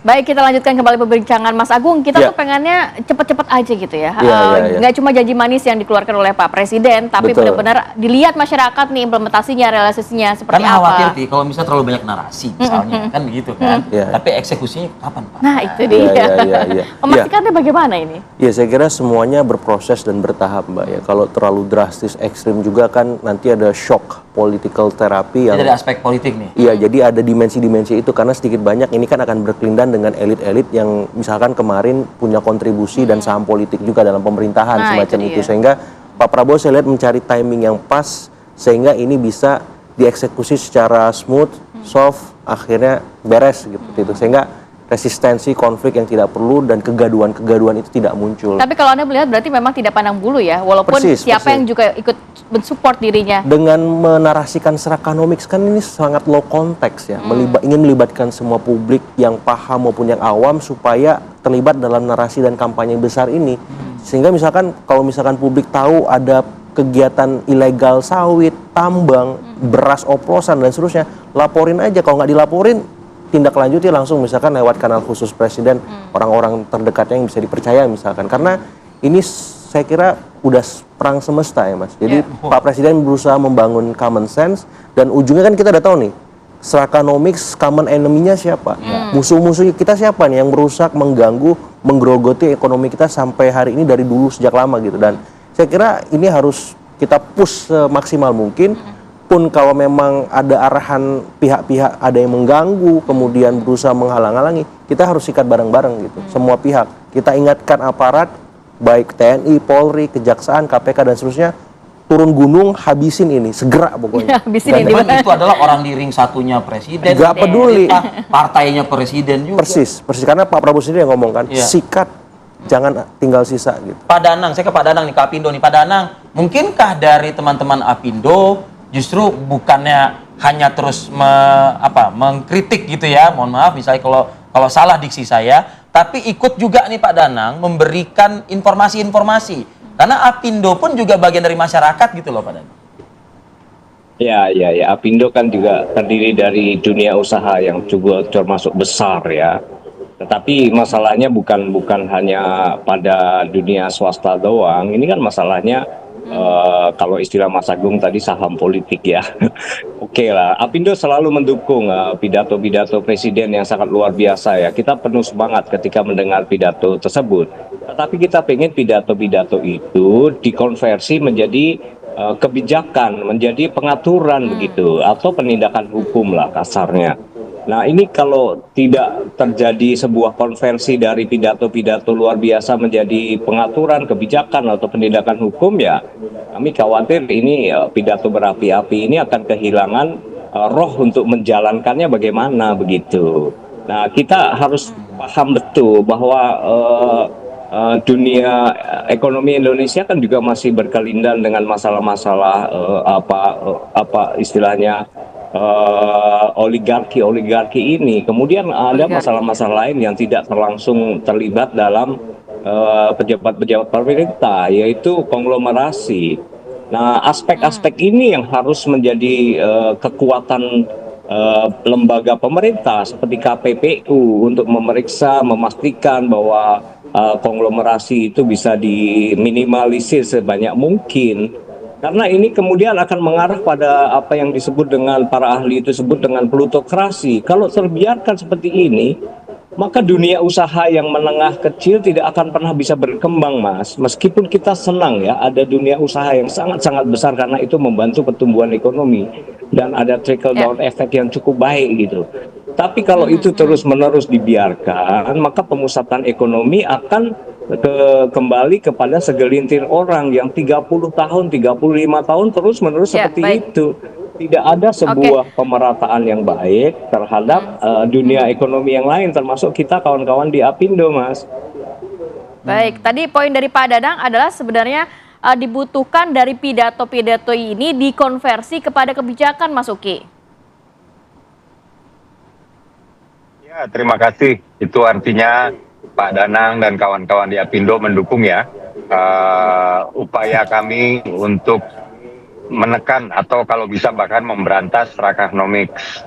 Baik, kita lanjutkan kembali perbincangan Mas Agung. Kita tuh pengennya cepet-cepet aja gitu ya. Nggak cuma janji manis yang dikeluarkan oleh Pak Presiden, tapi benar-benar dilihat masyarakat nih implementasinya, realisasinya seperti Karena apa. khawatir sih kalau misalnya terlalu banyak narasi misalnya, kan begitu kan. Tapi eksekusinya kapan Pak? Nah itu dia. Memastikannya bagaimana ini? Ya saya kira semuanya berproses dan bertahap Mbak ya. Kalau terlalu drastis, ekstrim juga kan nanti ada shock political therapy yang... Jadi ada aspek politik nih? Iya, jadi ada dimensi-dimensi itu karena sedikit banyak ini kan akan berkelindan dengan elit-elit yang misalkan kemarin punya kontribusi dan saham politik juga dalam pemerintahan semacam itu. Sehingga Pak Prabowo saya lihat mencari timing yang pas sehingga ini bisa dieksekusi secara smooth, soft, akhirnya beres gitu. Sehingga resistensi, konflik yang tidak perlu dan kegaduhan-kegaduhan itu tidak muncul. Tapi kalau Anda melihat berarti memang tidak pandang bulu ya, walaupun siapa yang juga ikut mensupport dirinya. Dengan menarasikan Serakanomics kan ini sangat low konteks ya, ingin melibatkan semua publik yang paham maupun yang awam supaya terlibat dalam narasi dan kampanye besar ini. Sehingga misalkan kalau misalkan publik tahu ada kegiatan ilegal sawit, tambang, beras oplosan dan seterusnya, laporin aja. Kalau nggak dilaporin, tindak lanjutnya langsung misalkan lewat kanal khusus presiden, orang-orang terdekatnya yang bisa dipercaya misalkan. Karena ini saya kira udah perang semesta ya Mas. Jadi Pak Presiden berusaha membangun common sense dan ujungnya kan kita udah tahu nih, Serakanomics common enemy-nya siapa? Musuh-musuh kita siapa nih yang merusak, mengganggu, menggerogoti ekonomi kita sampai hari ini dari dulu sejak lama gitu. Dan saya kira ini harus kita push semaksimal mungkin. Pun kalau memang ada arahan pihak-pihak ada yang mengganggu, kemudian berusaha menghalang-halangi, kita harus sikat bareng-bareng gitu. Semua pihak, kita ingatkan aparat, baik TNI, Polri, Kejaksaan, KPK dan seterusnya, turun gunung, habisin ini, segera pokoknya. Habisin ini. Itu adalah orang di ring satunya presiden. Gak peduli. Partainya presiden juga. Persis, karena Pak Prabowo sendiri yang ngomong kan, sikat, jangan tinggal sisa gitu. Pak Danang, saya ke Pak Danang nih, ke Apindo nih. Pak Danang, mungkinkah dari teman-teman Apindo justru bukannya hanya terus mengkritik gitu ya, mohon maaf misalnya kalau salah diksi saya, tapi ikut juga nih Pak Danang memberikan informasi-informasi. Karena Apindo pun juga bagian dari masyarakat gitu loh Pak Danang. Ya, Apindo kan juga terdiri dari dunia usaha yang juga termasuk besar ya. Tetapi masalahnya bukan hanya pada dunia swasta doang. Ini kan masalahnya kalau istilah Mas Agung tadi saham politik ya. Oke lah, Apindo selalu mendukung pidato-pidato presiden yang sangat luar biasa ya. Kita penuh semangat ketika mendengar pidato tersebut. Tetapi kita pengen pidato-pidato itu dikonversi menjadi kebijakan, menjadi pengaturan begitu, atau penindakan hukum lah kasarnya. Nah ini kalau tidak terjadi sebuah konversi dari pidato-pidato luar biasa menjadi pengaturan, kebijakan atau penindakan hukum ya, kami khawatir ini pidato berapi-api ini akan kehilangan roh untuk menjalankannya bagaimana begitu. Nah kita harus paham betul bahwa dunia ekonomi Indonesia kan juga masih berkelindan dengan masalah-masalah apa istilahnya oligarki ini. Kemudian ada masalah-masalah lain yang tidak langsung terlibat dalam pejabat-pejabat pemerintah, yaitu konglomerasi. Nah, aspek-aspek ini yang harus menjadi kekuatan lembaga pemerintah seperti KPPU untuk memeriksa, memastikan bahwa konglomerasi itu bisa diminimalisir sebanyak mungkin. Karena ini kemudian akan mengarah pada apa yang disebut dengan para ahli itu sebut dengan plutokrasi. Kalau terbiarkan seperti ini, maka dunia usaha yang menengah kecil tidak akan pernah bisa berkembang, Mas. Meskipun kita senang ya, ada dunia usaha yang sangat-sangat besar karena itu membantu pertumbuhan ekonomi. Dan ada trickle down effect yang cukup baik gitu. Tapi kalau itu terus-menerus dibiarkan, maka pemusatan ekonomi akan kembali kepada segelintir orang yang 30 tahun, 35 tahun terus-menerus seperti itu. Tidak ada sebuah pemerataan yang baik terhadap dunia ekonomi yang lain, termasuk kita kawan-kawan di Apindo, Mas. Baik, tadi poin dari Pak Dadang adalah sebenarnya dibutuhkan dari pidato-pidato ini dikonversi kepada kebijakan, Mas Uki. Ya, terima kasih. Itu artinya Pak Danang dan kawan-kawan di Apindo mendukung ya upaya kami untuk menekan atau kalau bisa bahkan memberantas Serakanomics.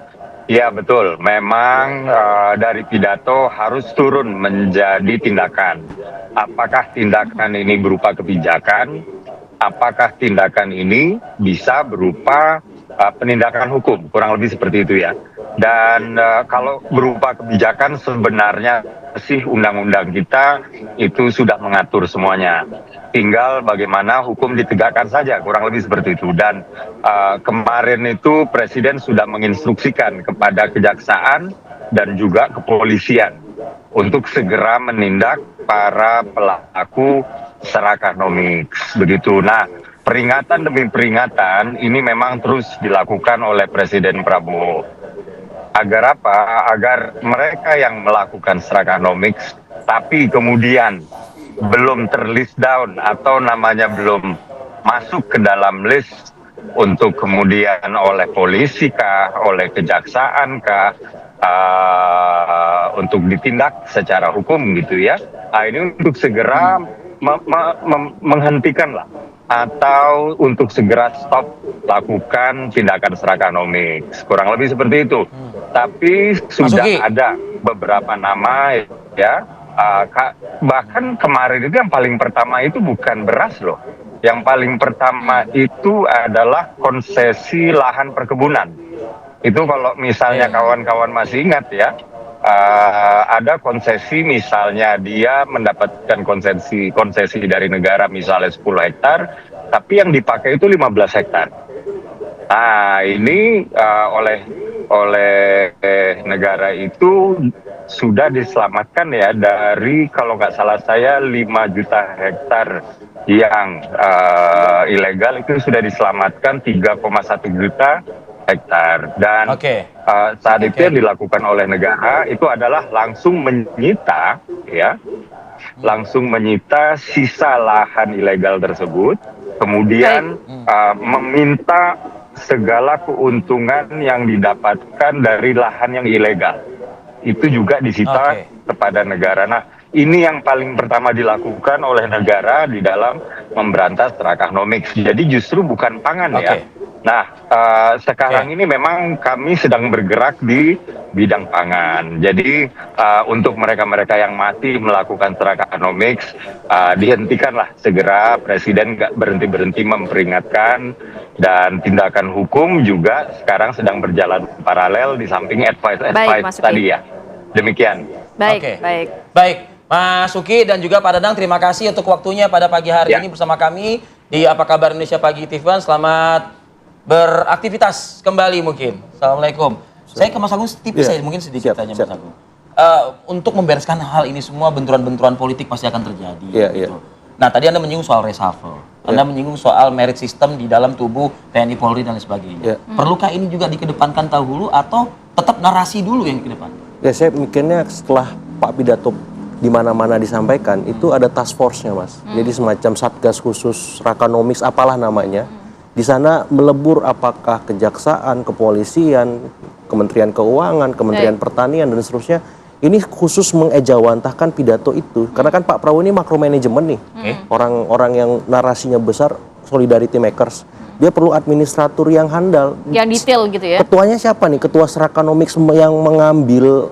Ya betul, memang dari pidato harus turun menjadi tindakan. Apakah tindakan ini berupa kebijakan? Apakah tindakan ini bisa berupa penindakan hukum? Kurang lebih seperti itu ya. Dan kalau berupa kebijakan sebenarnya sih undang-undang kita itu sudah mengatur semuanya. Tinggal bagaimana hukum ditegakkan saja, kurang lebih seperti itu. Dan kemarin itu Presiden sudah menginstruksikan kepada kejaksaan dan juga kepolisian untuk segera menindak para pelaku Serakanomics begitu. Nah, peringatan demi peringatan ini memang terus dilakukan oleh Presiden Prabowo. Agar apa? Agar mereka yang melakukan Serakanomics tapi kemudian belum terlist down atau namanya belum masuk ke dalam list untuk kemudian oleh polisi kah, oleh kejaksaan kah, untuk ditindak secara hukum gitu ya. Nah, ini untuk segera menghentikan lah atau untuk segera stop lakukan tindakan Serakanomics. Kurang lebih seperti itu. Tapi sudah ada beberapa nama ya. Bahkan kemarin itu yang paling pertama itu bukan beras loh. Yang paling pertama itu adalah konsesi lahan perkebunan. Itu kalau misalnya kawan-kawan masih ingat ya, ada konsesi misalnya dia mendapatkan konsesi dari negara misalnya 10 hektar, tapi yang dipakai itu 15 hektar. Nah, ini oleh negara itu sudah diselamatkan ya dari kalau nggak salah saya 5 juta hektar yang ilegal itu sudah diselamatkan 3,1 juta hektar. Dan saat itu yang dilakukan oleh negara itu adalah langsung menyita ya, langsung menyita sisa lahan ilegal tersebut, kemudian meminta segala keuntungan yang didapatkan dari lahan yang ilegal itu juga disita kepada negara. Nah, ini yang paling pertama dilakukan oleh negara di dalam memberantas Serakanomics. Jadi justru bukan pangan ya. Nah, sekarang ini memang kami sedang bergerak di bidang pangan. Jadi untuk mereka-mereka yang masih melakukan Serakanomics, dihentikanlah segera. Presiden nggak berhenti-berhenti memperingatkan, dan tindakan hukum juga sekarang sedang berjalan paralel di samping advice tadi ya. Demikian. Baik, Mas Uki dan juga Pak Dadang, terima kasih untuk waktunya pada pagi hari ini bersama kami di Apa Kabar Indonesia Pagi TV. Selamat beraktivitas kembali mungkin. Assalamualaikum. Saya ke Mas Agung tipis saya mungkin sedikit tanya Mas Agung. Untuk membereskan hal ini semua, benturan-benturan politik pasti akan terjadi. Gitu. Nah, tadi Anda menyinggung soal reshuffle. Anda menyinggung soal merit system di dalam tubuh TNI Polri dan lain sebagainya. Perlukah ini juga dikedepankan dahulu atau tetap narasi dulu yang ke depan? Ya, saya mikirnya setelah Pak pidato di mana-mana disampaikan, itu ada task force-nya, Mas. Jadi semacam Satgas khusus Serakanomics apalah namanya. Di sana melebur apakah kejaksaan, kepolisian, Kementerian Keuangan, Kementerian Pertanian dan seterusnya. Ini khusus mengejawantahkan pidato itu. Karena kan Pak Prabowo ini makromanajemen nih. Orang-orang yang narasinya besar, solidarity makers. Dia perlu administratur yang handal. Yang detail gitu ya. Ketuanya siapa nih? Ketua Serakanomics yang mengambil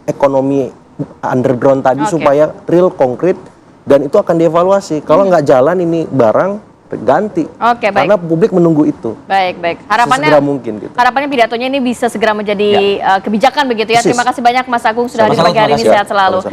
ekonomi underground tadi supaya real, konkret, dan itu akan dievaluasi. Kalau nggak jalan ini barang ganti. Karena publik menunggu itu. Baik. Harapannya segera mungkin gitu. Harapannya pidatonya ini bisa segera menjadi kebijakan begitu ya. Terima kasih banyak Mas Agung sudah hadir pagi hari ini. Sehat selalu.